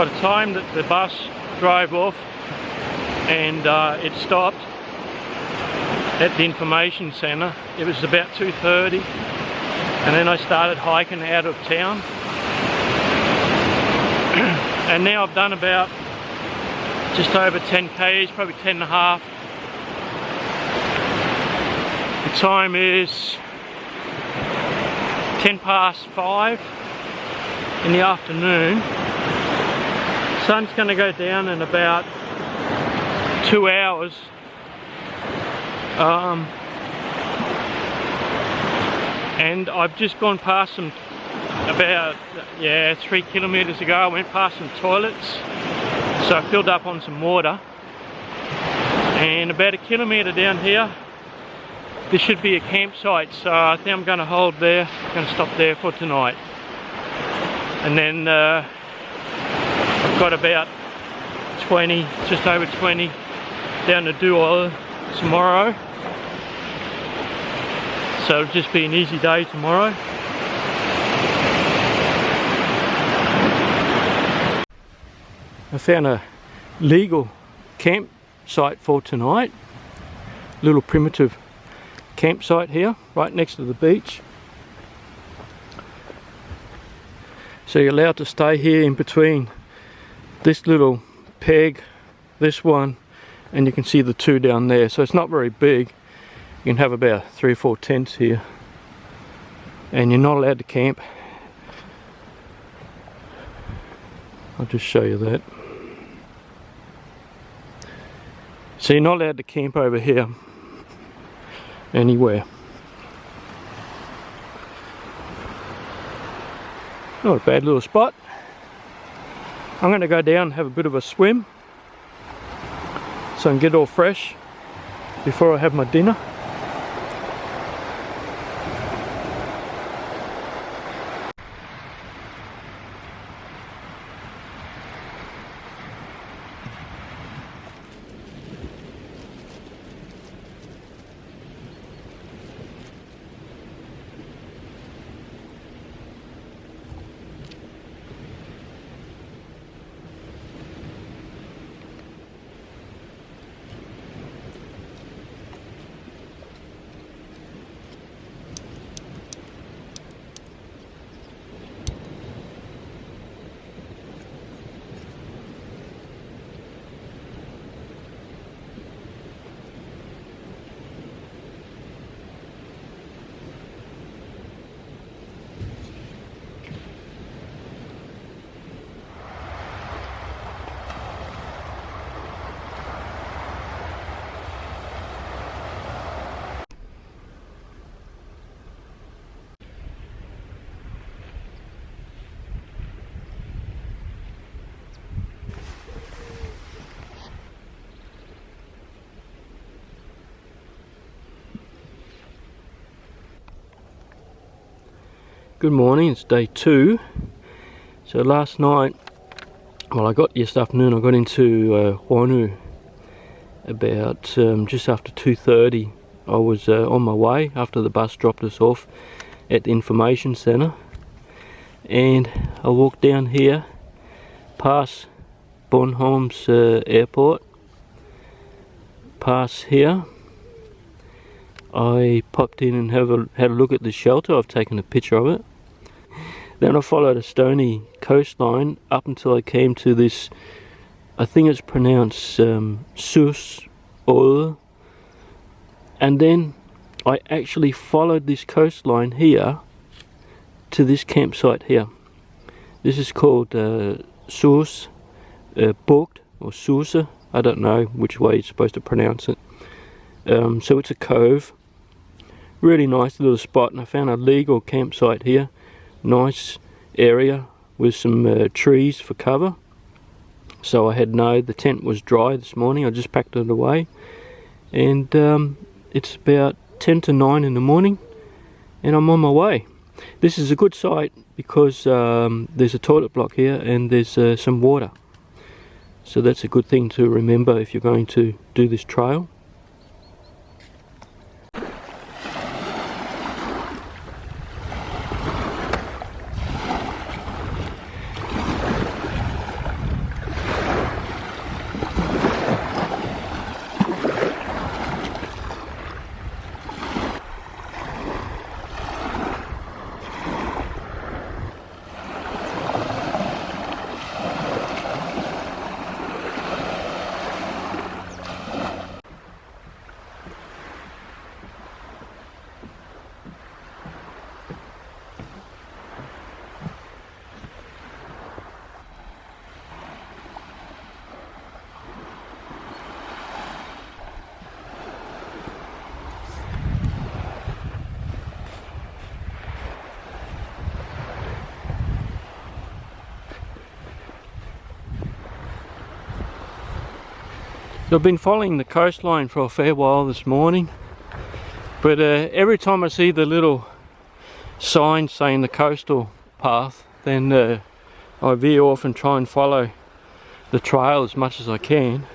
By the time that the bus drove off and it stopped at the information centre, it was about 2:30, and then I started hiking out of town. And now I've done about just over 10 k's, probably 10 and a half. The time is 5:10 in the afternoon. Sun's going to go down in about 2 hours. And I've just gone past some, about 3 kilometres ago, I went past some toilets, so I filled up on some water. And about 1 kilometre down here, there should be a campsite, so I think I'm going to hold there. I'm going to stop there for tonight. And then I've got about 20, just over 20 down to Duola tomorrow. So it'll just be an easy day tomorrow. I found a legal campsite for tonight. Little primitive campsite here, right next to the beach. So you're allowed to stay here in between this little peg, this one, and you can see the two down there. So it's not very big. You can have about 3 or 4 tents here, and you're not allowed to camp. I'll just show you that. So you're not allowed to camp over here anywhere. Not a bad little spot. I'm going to go down and have a bit of a swim so I can get all fresh before I have my dinner. Good morning, it's day 2. So last night, well, I got yesterday afternoon, I got into Wanu about just after 2:30. I was on my way after the bus dropped us off at the information centre, and I walked down here past Bornholm's airport, past here. I popped in and had a look at the shelter. I've taken a picture of it. Then I followed a stony coastline up until I came to this, I think it's pronounced Sus Oil, and then I actually followed this coastline here to this campsite here. This is called Sus Bucht or Susa. I don't know which way you're supposed to pronounce it. So it's a cove, really nice little spot, and I found a legal campsite here. Nice area with some trees for cover. So I had the tent was dry this morning. I just packed it away, and it's about 10 to 9 in the morning, and I'm on my way. This is a good site because there's a toilet block here and there's some water. So that's a good thing to remember if you're going to do this trail. So I've been following the coastline for a fair while this morning, but every time I see the little sign saying the coastal path, then I veer off and try and follow the trail as much as I can.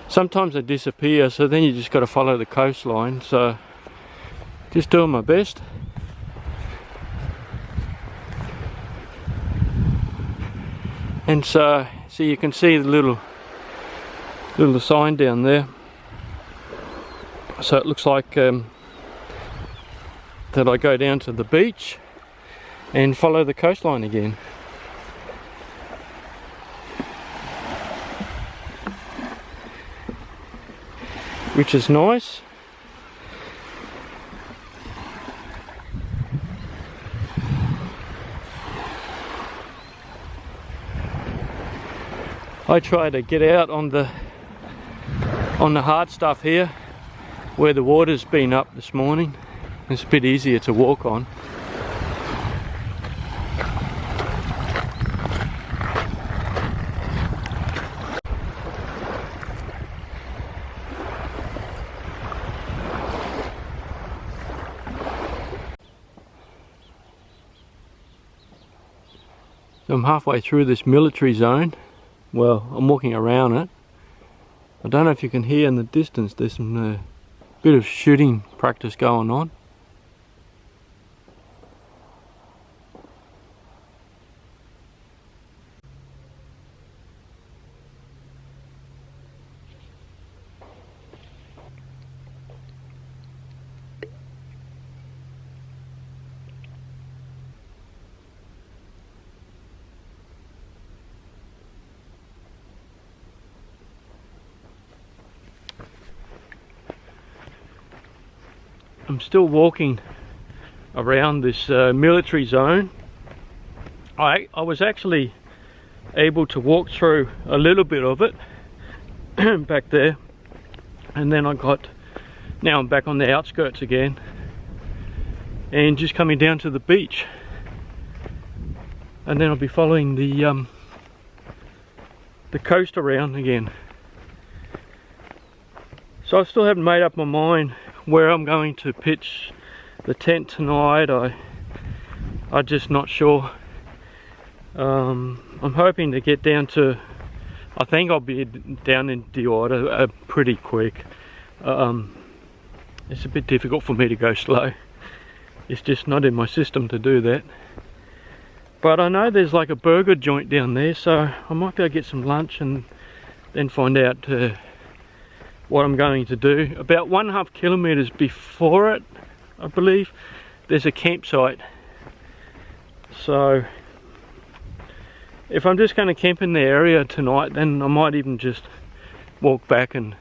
Sometimes they disappear, so then you just got to follow the coastline, so just doing my best. And so you can see the little sign down there, so it looks like that I go down to the beach and follow the coastline again. Which is nice. I try to get out on the hard stuff here where the water's been up this morning. It's a bit easier to walk on. So I'm halfway through this military zone. Well, I'm walking around it. I don't know if you can hear in the distance, there's some bit of shooting practice going on. I'm still walking around this military zone. I was actually able to walk through a little bit of it back there, and then now I'm back on the outskirts again and just coming down to the beach, and then I'll be following the coast around again. So I still haven't made up my mind where I'm going to pitch the tent tonight. I'm just not sure. I'm hoping to get down to, I think I'll be down in Diorda pretty quick. It's a bit difficult for me to go slow. It's just not in my system to do that. But I know there's like a burger joint down there, so I might be able to get some lunch and then find out what I'm going to do. About 1.5 kilometers before it, I believe, there's a campsite. So if I'm just going to camp in the area tonight, then I might even just walk back and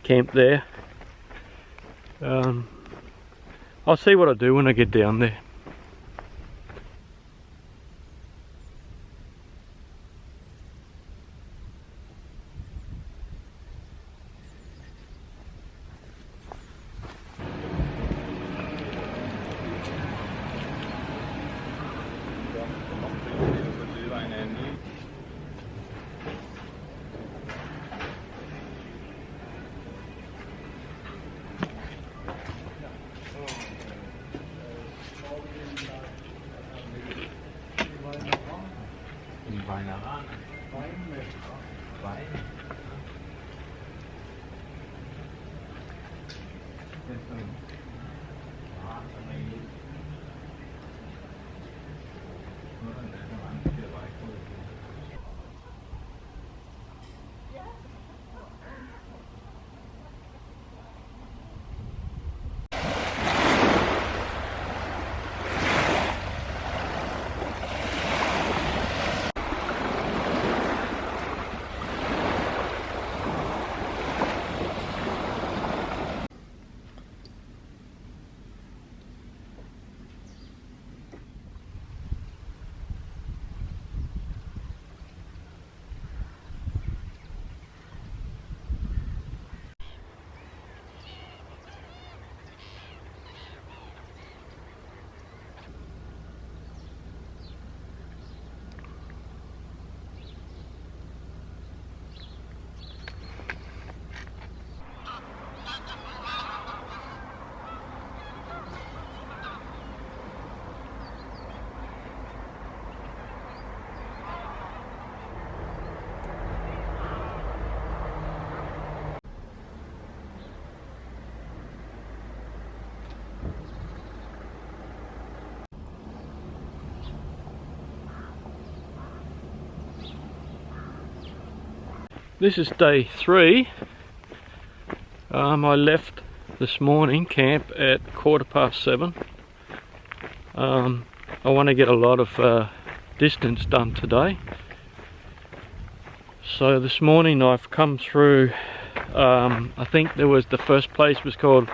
camp there. I'll see what I do when I get down there. This is day 3. I left this morning camp at 7:15. I want to get a lot of distance done today. So this morning I've come through, I think there was, the first place was called,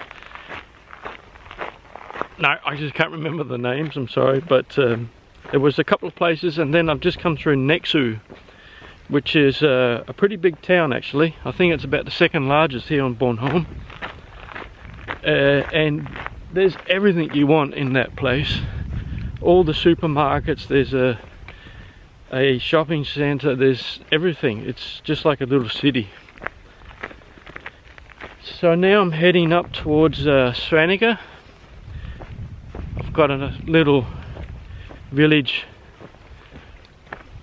no, I just can't remember the names, I'm sorry, but there was a couple of places, and then I've just come through Nexo, which is a pretty big town actually. I think it's about the second largest here on Bornholm. And there's everything you want in that place. All the supermarkets, there's a shopping centre, there's everything. It's just like a little city. So now I'm heading up towards Svanike. I've got a little village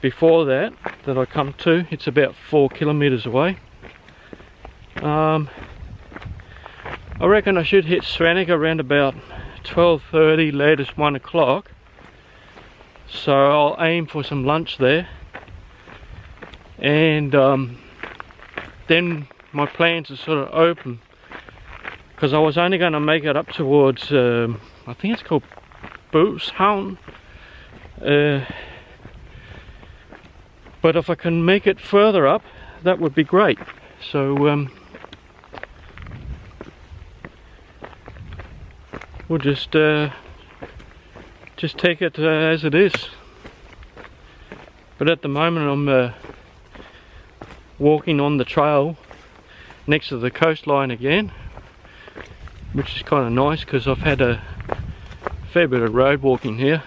before that I come to. It's about 4 kilometres away. I reckon I should hit Svanike around about 12:30, latest 1 o'clock. So I'll aim for some lunch there, and then my plans are sort of open, because I was only going to make it up towards I think it's called Bornholm, but if I can make it further up, that would be great. So we'll just take it as it is. But at the moment I'm walking on the trail next to the coastline again, which is kind of nice because I've had a fair bit of road walking here.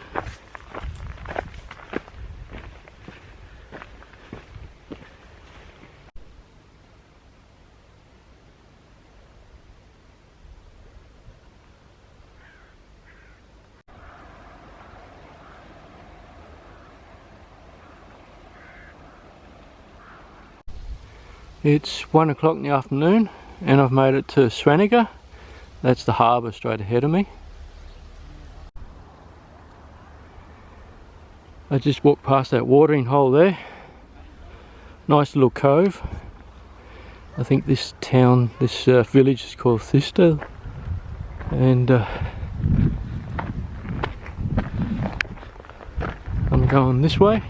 It's 1 o'clock in the afternoon and I've made it to Svanike. That's the harbour straight ahead of me. I just walked past that watering hole there. Nice little cove. I think this town, this village is called Kyststien. And I'm going this way.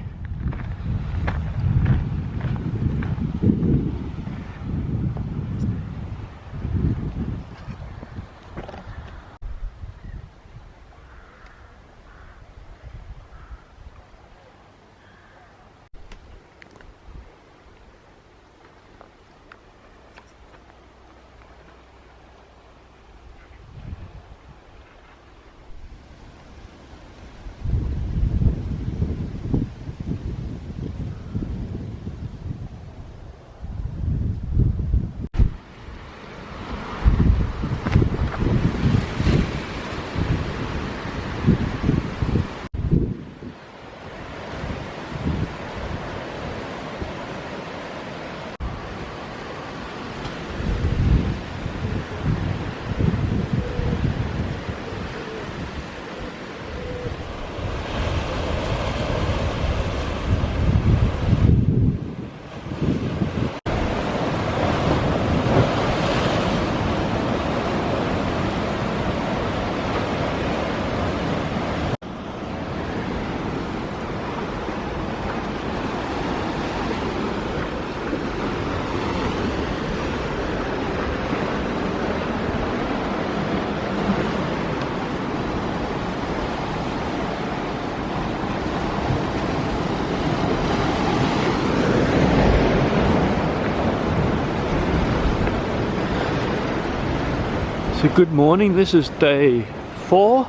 So good morning, this is day 4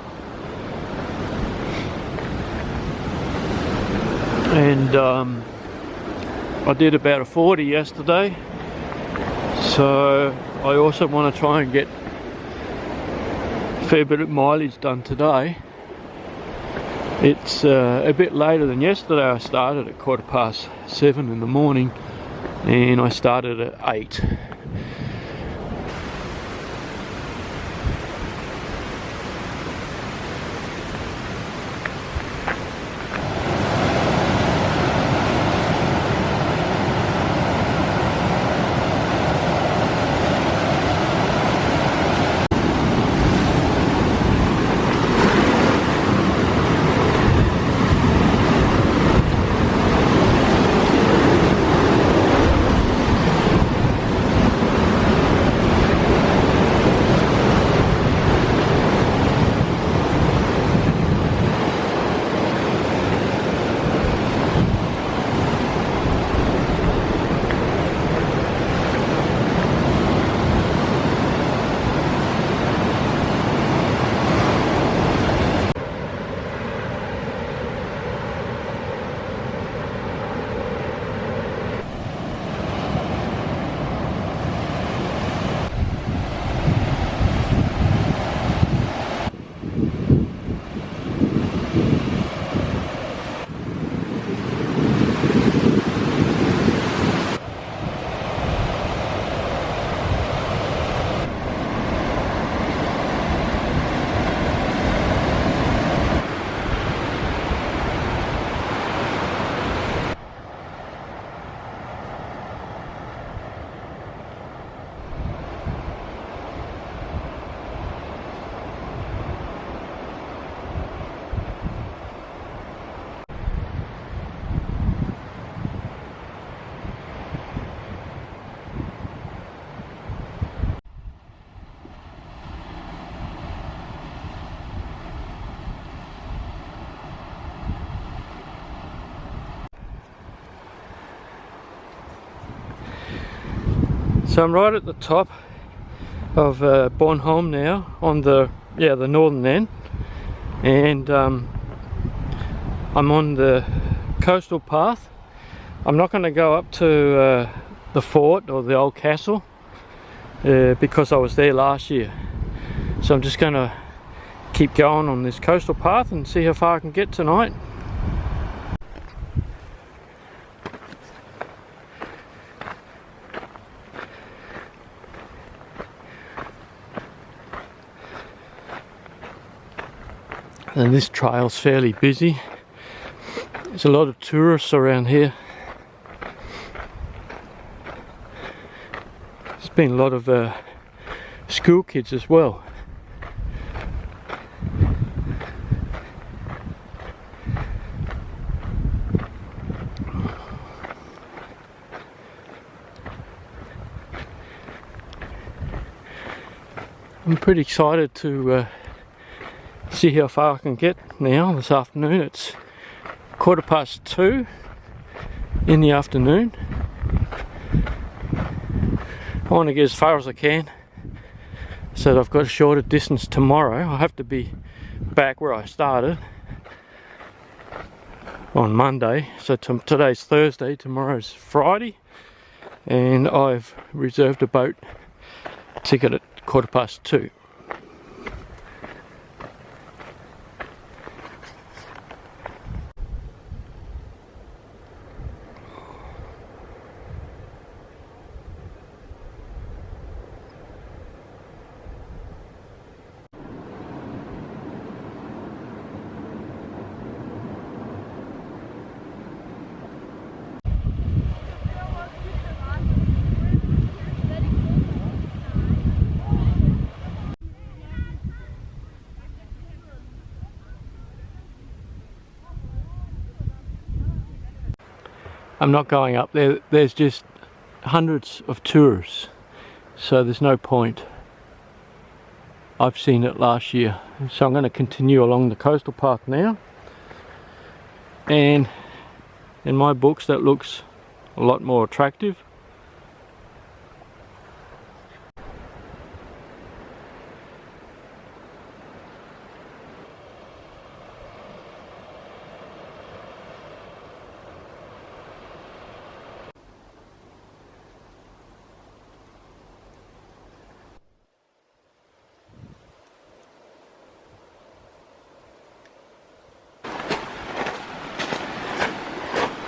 and I did about a 40 yesterday, so I also want to try and get a fair bit of mileage done today. It's a bit later than yesterday. I started at 7:15 in the morning and I started at 8. So I'm right at the top of Bornholm now, on the northern end, and I'm on the coastal path. I'm not going to go up to the fort or the old castle because I was there last year, so I'm just going to keep going on this coastal path and see how far I can get tonight. And this trail's fairly busy. There's a lot of tourists around here. There's been a lot of school kids as well. I'm pretty excited to see how far I can get now this afternoon. It's 2:15 in the afternoon. I want to get as far as I can so that I've got a shorter distance tomorrow. I have to be back where I started on Monday, so today's Thursday, tomorrow's Friday, and I've reserved a boat ticket at 2:15. I'm not going up there. There's just hundreds of tourists, so there's no point. I've seen it last year, so I'm going to continue along the coastal path now, and in my books that looks a lot more attractive.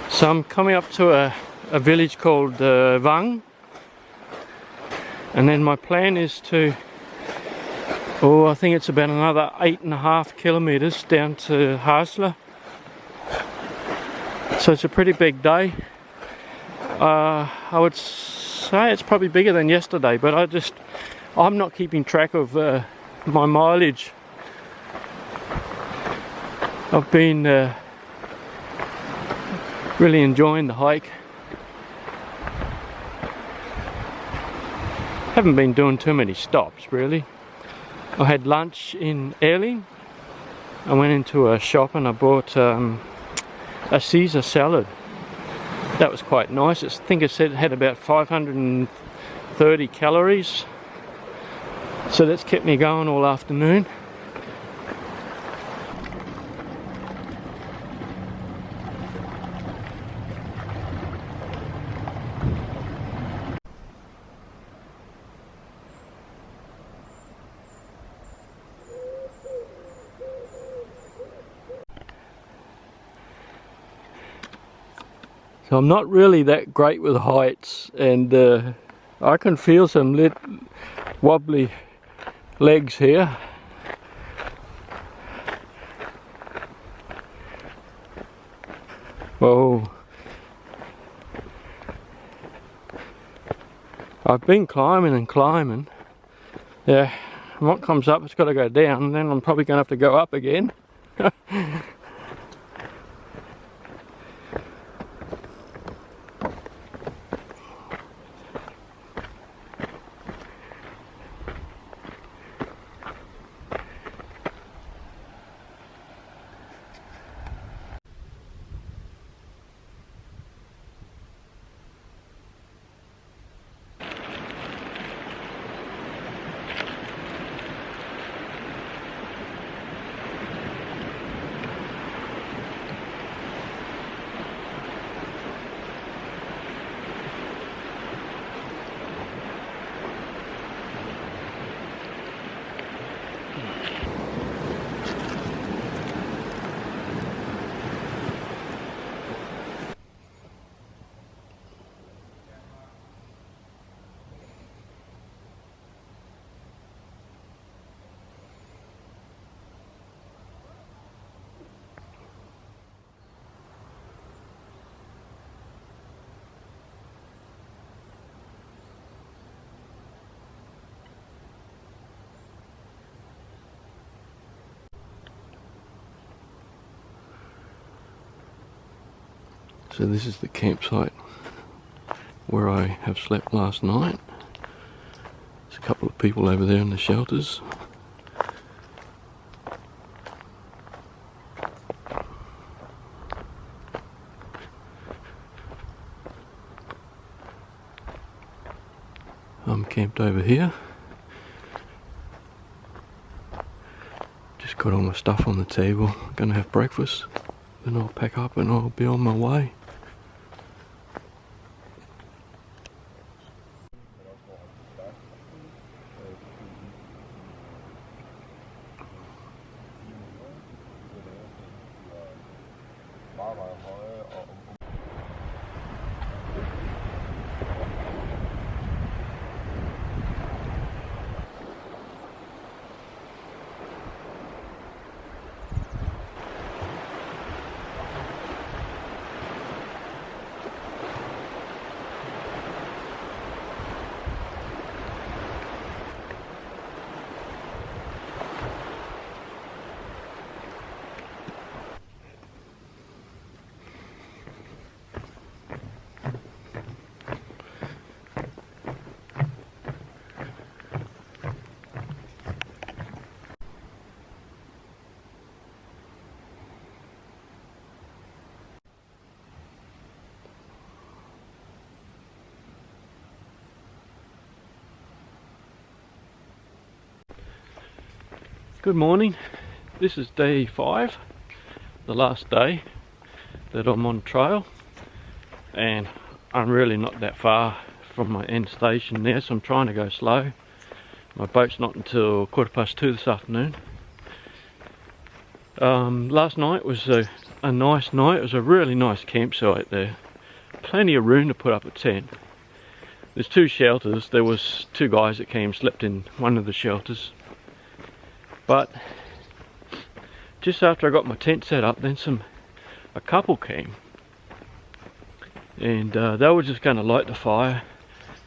So I'm coming up to a village called Vang, and then my plan is to, I think it's about another 8.5 kilometers down to Hasle. So it's a pretty big day. I would say it's probably bigger than yesterday, but I'm not keeping track of my mileage. I've been really enjoying the hike. Haven't been doing too many stops really. I had lunch in Erling. I went into a shop and I bought a Caesar salad. That was quite nice. I think it said it had about 530 calories. So that's kept me going all afternoon. So I'm not really that great with heights, and I can feel some wobbly legs here. Whoa. I've been climbing and climbing. Yeah, what comes up, it's got to go down, and then I'm probably going to have to go up again. So this is the campsite where I have slept last night. There's a couple of people over there in the shelters. I'm camped over here. Just got all my stuff on the table. Gonna have breakfast, then I'll pack up and I'll be on my way. Good morning. This is day 5, the last day that I'm on trail, and I'm really not that far from my end station there, so I'm trying to go slow. My boat's not until 2:15 this afternoon. Last night was a nice night. It was a really nice campsite there. Plenty of room to put up a tent. There's 2 shelters. There was 2 guys that came, slept in one of the shelters. But just after I got my tent set up, then a couple came, and they were just going to light the fire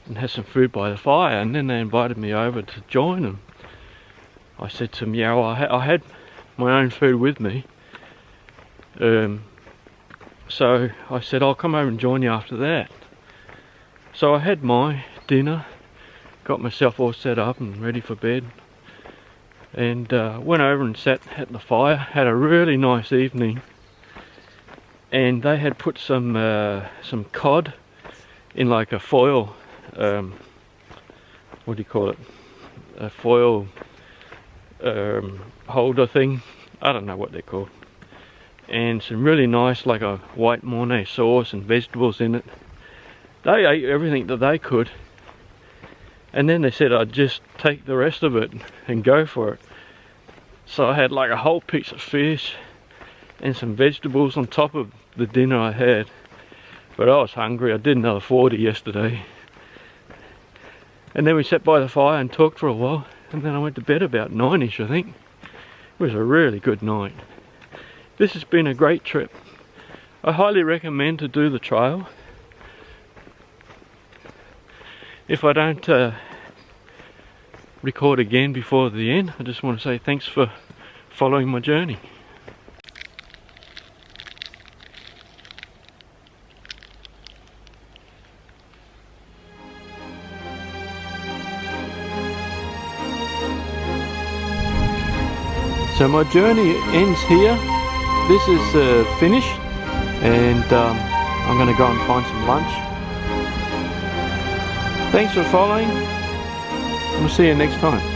and have some food by the fire, and then they invited me over to join them. I said to them, yeah, well, I had my own food with me, so I said I'll come over and join you after that. So I had my dinner, got myself all set up and ready for bed, and went over and sat at the fire. Had a really nice evening, and they had put some cod in like a foil, what do you call it, a foil holder thing, I don't know what they're called, and some really nice, like a white Mornay sauce and vegetables in it. They ate everything that they could, and then they said I'd just take the rest of it and go for it. So I had like a whole piece of fish and some vegetables on top of the dinner I had. But I was hungry. I did another 40 yesterday. And then we sat by the fire and talked for a while, and then I went to bed about 9ish, I think. It was a really good night. This has been a great trip. I highly recommend to do the trail. If I don't record again before the end, I just want to say thanks for following my journey. So my journey ends here. This is finished, and I'm going to go and find some lunch. Thanks for following. We'll see you next time.